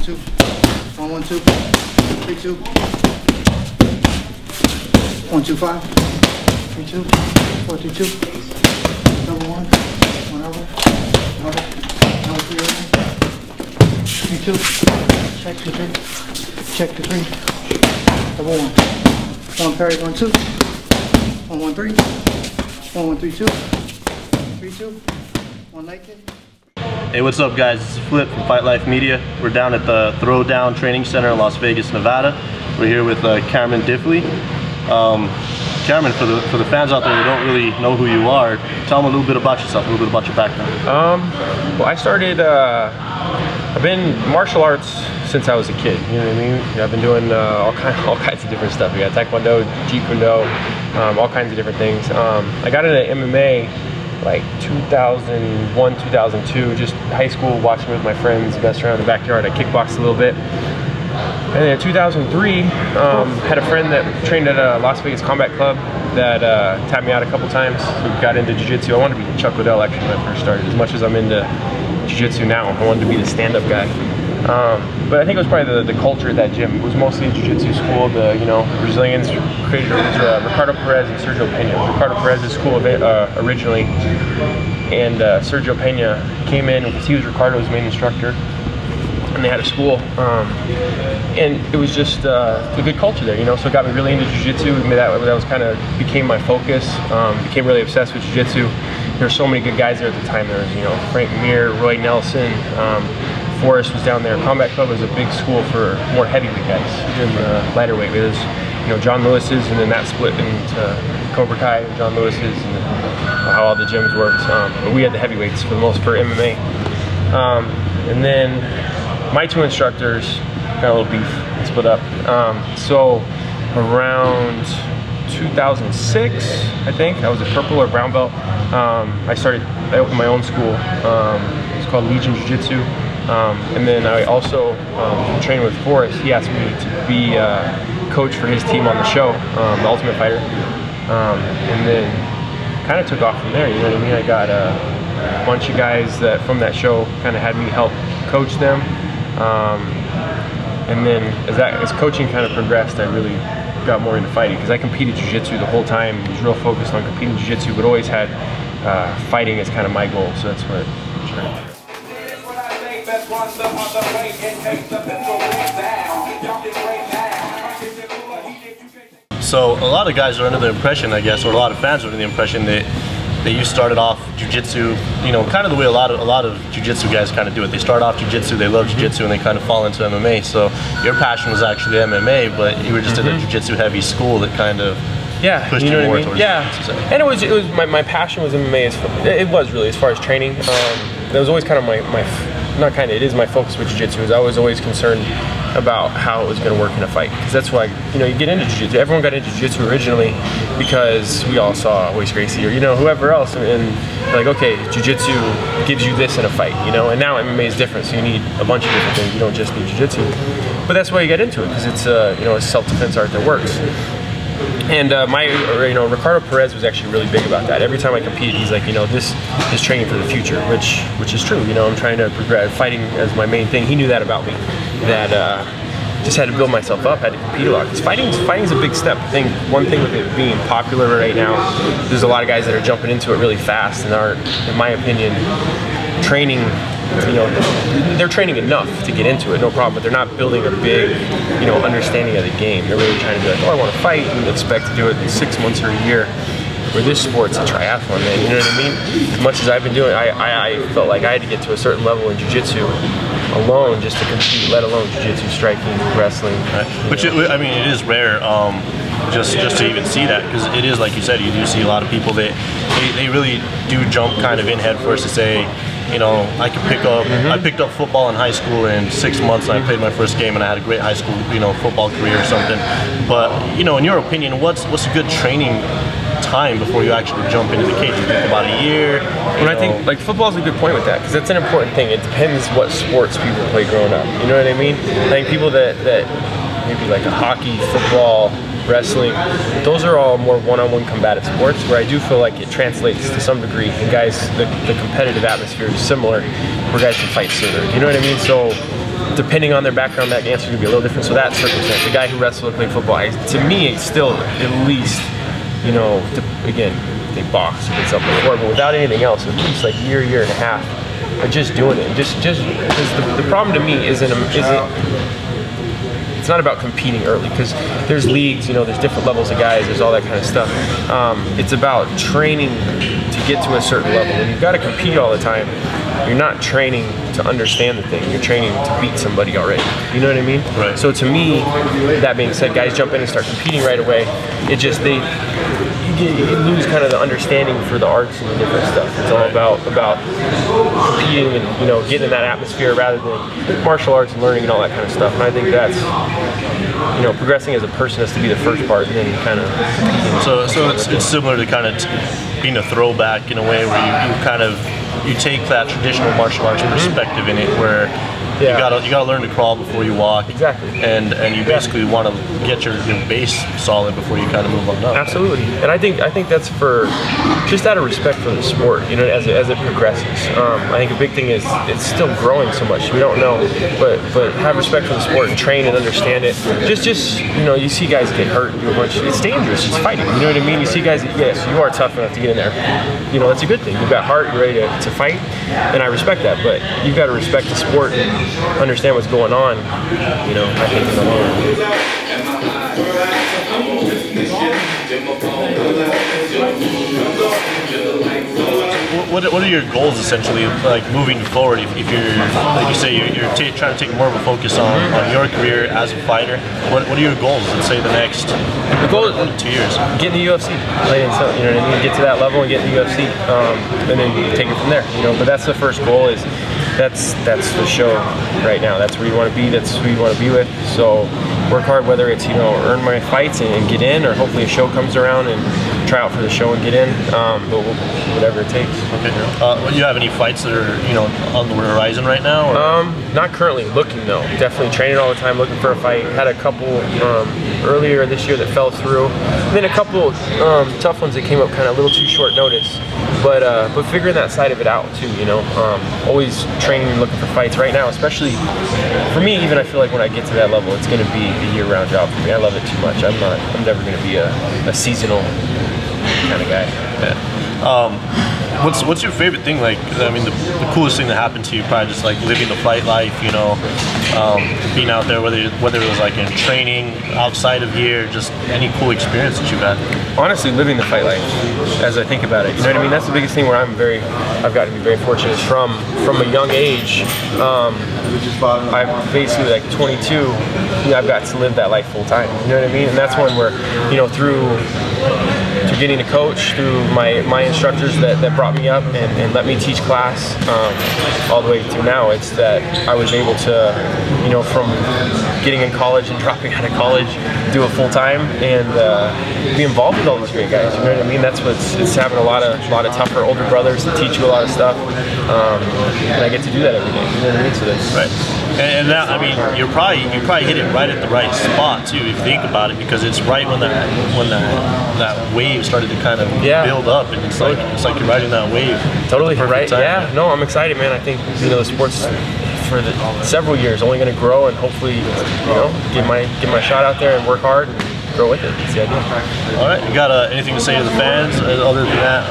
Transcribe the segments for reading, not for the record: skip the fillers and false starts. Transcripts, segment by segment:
2. 1, 1, 2. 3, 2. 1, 2, 5. 3, 2. 4, 3, 2. Double 1. 1 over. Over. Number 3 over. 3, 2. Check 2, 3. Check 2, 3. Double 1. 1 parry, 1, 2. 1, 1, 3. 1, 1, 3, 2. 3, 2. 1 leg kick. Hey, what's up guys? This is Flip from Fight Life Media. We're down at the Throwdown Training Center in Las Vegas, Nevada. We're here with Cameron Diffley. Cameron, for the fans out there who don't really know who you are, tell them a little bit about yourself, a little bit about your background. Well, I started, I've been martial arts since I was a kid, you know what I mean? I've been doing all kinds of different stuff. We got Taekwondo, Jeet-Kune-Do, all kinds of different things. I got into MMA like 2001, 2002, just high school, watching with my friends, messed around in the backyard. I kickboxed a little bit. And then in 2003, had a friend that trained at a Las Vegas Combat Club that tapped me out a couple times. We got into jiu-jitsu. I wanted to be Chuck Liddell actually when I first started. As much as I'm into jiu-jitsu now, I wanted to be the stand-up guy. But I think it was probably the culture at that gym. It was mostly a jiu-jitsu school. The Brazilians created Ricardo Perez and Sergio Pena. Ricardo Perez's school originally, and Sergio Pena came in because he was Ricardo's main instructor. And they had a school, and it was just a good culture there, so it got me really into jiu-jitsu. That was became my focus. Became really obsessed with jiu-jitsu. There were so many good guys there at the time. There was, Frank Mir, Roy Nelson, Forrest was down there. Combat Club was a big school for more heavyweight guys in the lighter weight. It was, John Lewis's, and then that split into Cobra Kai, John Lewis's, and how all the gyms worked. But we had the heavyweights for MMA. And then my two instructors got a little beef and split up. So around 2006, I think, I was a purple or brown belt. I opened my own school. It's called Legion Jiu-Jitsu. And then I also trained with Forrest. He asked me to be coach for his team on the show, The Ultimate Fighter. And then kind of took off from there, you know what I mean? I got a bunch of guys that from that show kind of had me help coach them. And then as coaching kind of progressed, I really got more into fighting because I competed jiu-jitsu the whole time. I was real focused on competing jiu-jitsu, but always had fighting as kind of my goal. So that's what I tried to do. So a lot of guys are under the impression, I guess, or a lot of fans are under the impression that you started off jiu-jitsu, kind of the way a lot of jiu-jitsu guys kind of do it. They start off jiu-jitsu, they love jiu-jitsu, and they kind of fall into MMA. So your passion was actually MMA, but you were just in a jiu-jitsu heavy school that kind of pushed you more towards jiu-jitsu. And it was my passion was MMA. It was really as far as training. That was always kind of it is my focus with jiu-jitsu. I was always concerned about how it was going to work in a fight, because that's why you get into jiu-jitsu. Everyone got into jiu-jitsu originally because we all saw Royce Gracie or whoever else, and like, okay, jiu-jitsu gives you this in a fight, and now MMA is different, so you need a bunch of different things. You don't just need jiu-jitsu, but that's why you get into it, because it's a self-defense art that works. And Ricardo Perez was actually really big about that. Every time I compete, he's like, this is training for the future, which is true. I'm trying to progress, fighting as my main thing. He knew that about me, that just had to build myself up, had to compete a lot. Because fighting's a big step. I think one thing with it being popular right now, there's a lot of guys that are jumping into it really fast and aren't, in my opinion, training. They're training enough to get into it, no problem, but they're not building a big, understanding of the game. They're really trying to be like, oh, I want to fight, and expect to do it in 6 months or a year. Where this sport's a triathlon, man, you know what I mean? As much as I've been doing, I felt like I had to get to a certain level in jiu-jitsu alone just to compete, let alone jiu-jitsu, striking, wrestling. Right. But I mean, it is rare just to even see that, because it is, like you said, you do see a lot of people that they really do jump kind of in head first to say, I could pick up. I picked up football in high school in 6 months, and I played my first game, and I had a great high school, football career or something. But in your opinion, what's a good training time before you actually jump into the cage? You think about a year? I think like football is a good point with that, because that's an important thing. It depends what sports people play growing up. You know what I mean? I think people that maybe like a hockey, football, wrestling, those are all more one-on-one combative sports, where I do feel like it translates to some degree, and guys, the competitive atmosphere is similar, where guys can fight sooner. You know what I mean? So depending on their background, that answer could be a little different. So that circumstance, the guy who wrestled and played football, to me, it's still at least, you know, again, they box or did something before, but without anything else, at least like year and a half of just doing it. Just because the problem to me isn't it's not about competing early, because there's leagues, you know, there's different levels of guys, there's all that kind of stuff. It's about training to get to a certain level. When you've got to compete all the time, you're not training to understand the thing, you're training to beat somebody already. You know what I mean? Right. So to me, that being said, guys jump in and start competing right away. It just, you lose kind of the understanding for the arts and the different stuff. It's all about competing and, you know, getting in that atmosphere rather than martial arts and learning and all that kind of stuff. And I think that's, you know, progressing as a person has to be the first part, and then kind of competing. So it's similar to kind of being a throwback in a way where you take that traditional martial arts perspective in it, where you gotta learn to crawl before you walk. Exactly. And you basically want to get your base solid before you kind of move on up. Absolutely. And I think that's for just out of respect for the sport, you know, as it progresses. I think a big thing is it's still growing so much. We don't know, but have respect for the sport and train and understand it. Just you know, you see guys get hurt and do a bunch. It's dangerous. It's fighting. You know what I mean? You see guys. Yes, you are tough enough to get in there. You know, that's a good thing. You've got heart. You're ready to fight, and I respect that. But you've got to respect the sport and understand what's going on, you know, I think. What are your goals essentially, like moving forward? If you're, like you say, you're trying to take more of a focus on your career as a fighter, what are your goals in, say, the next 2 years? Get in the UFC, you know what I mean? Get to that level and get in the UFC, and then take it from there, you know. But that's the first goal. Is that's the show right now. That's where you want to be. That's who you want to be with. So work hard, whether it's, you know, earn my fights and get in, or hopefully a show comes around and try out for the show and get in. But whatever it takes. Okay. Do you have any fights that are, you know, on the horizon right now? Or? Not currently. Looking though. Definitely training all the time, looking for a fight. Had a couple earlier this year that fell through. And then a couple tough ones that came up kind of a little too short notice. But figuring that side of it out too, you know. Always training and looking for fights right now, especially for me. Even I feel like when I get to that level, it's going to be a year-round job for me. I love it too much. I'm never going to be a seasonal kind of guy. Yeah. What's your favorite thing? Like, I mean, the coolest thing that happened to you, probably just like living the fight life, you know, being out there, whether it was like in training, outside of here, just any cool experience that you've had. Honestly, living the fight life, as I think about it, you know what I mean? That's the biggest thing where I've got to be very fortunate. From a young age, I'm basically like 22, you know, I've got to live that life full time, you know what I mean? And that's one where, you know, through getting a coach, through my instructors that brought me up and let me teach class, all the way to now, it's that I was able to, you know, from getting in college and dropping out of college, do it full time and be involved with all these great guys. You know what I mean? That's it's having a lot of tougher older brothers that teach you a lot of stuff, and I get to do that every day. You know what I mean? So that's right. And that, I mean, you probably hit it right at the right spot too, if you think about it, because it's right when that wave started to kind of build up, and it's like you're riding that wave. Totally right. Yeah. No, I'm excited, man. I think, you know, the sport's for several years only going to grow, and hopefully, you know, get my shot out there and work hard and grow with it. That's the idea. All right. You got anything to say to the fans other than that?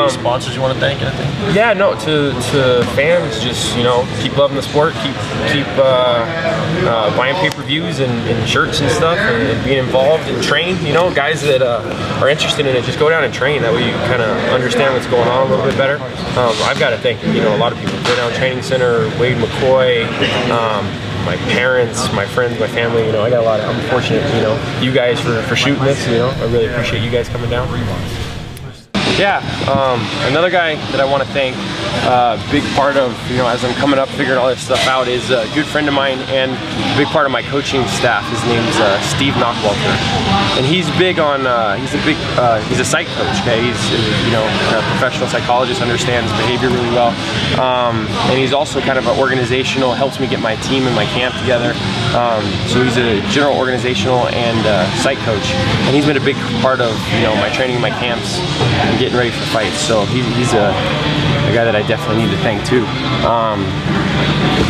Any sponsors you want to thank? Anything? Yeah. No. To fans, just, you know, keep loving the sport. Keep buying pay-per-views and shirts and stuff, and being involved and train. You know, guys that are interested in it, just go down and train. That way you kind of understand what's going on a little bit better. I've got to thank, you know, a lot of people. Go down Training Center, Wade McCoy, my parents, my friends, my family. You know, I got a lot of. I'm fortunate, you know, you guys for shooting this. You know, I really appreciate you guys coming down. Yeah, another guy that I want to thank, big part of, you know, as I'm coming up figuring all this stuff out, is a good friend of mine and a big part of my coaching staff. His name's Steve Knockwalter, and he's big on, he's a psych coach, okay? He's, you know, a professional psychologist, understands behavior really well, and he's also kind of an organizational, helps me get my team and my camp together. So he's a general organizational and psych coach, and he's been a big part of, you know, my training, my camps, and getting ready for fights. So he's a guy that I definitely need to thank too.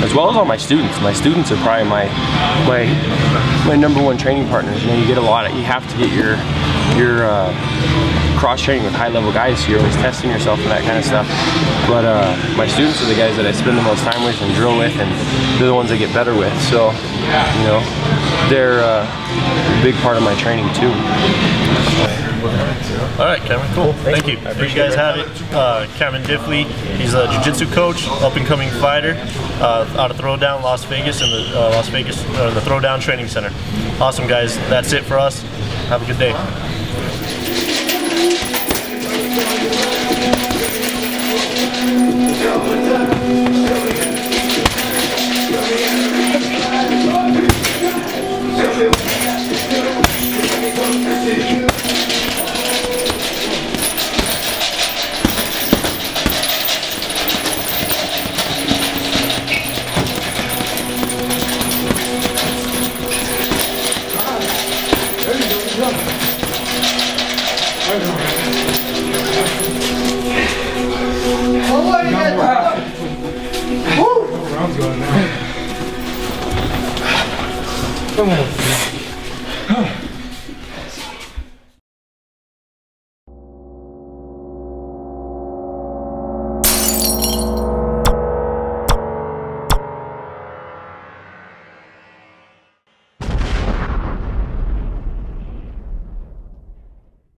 As well as all my students. My students are probably my #1 training partners. You know, you get a lot of, you have to get your cross training with high level guys, so you're always testing yourself and that kind of stuff. But my students are the guys that I spend the most time with and drill with, and they're the ones I get better with. So, you know, they're a big part of my training too. All right, Cameron, cool. Thank you. There you guys have it. Cameron Diffley. He's a jiu-jitsu coach, up-and-coming fighter out of Throwdown, Las Vegas, in the the Throwdown Training Center. Awesome, guys. That's it for us. Have a good day. Come on.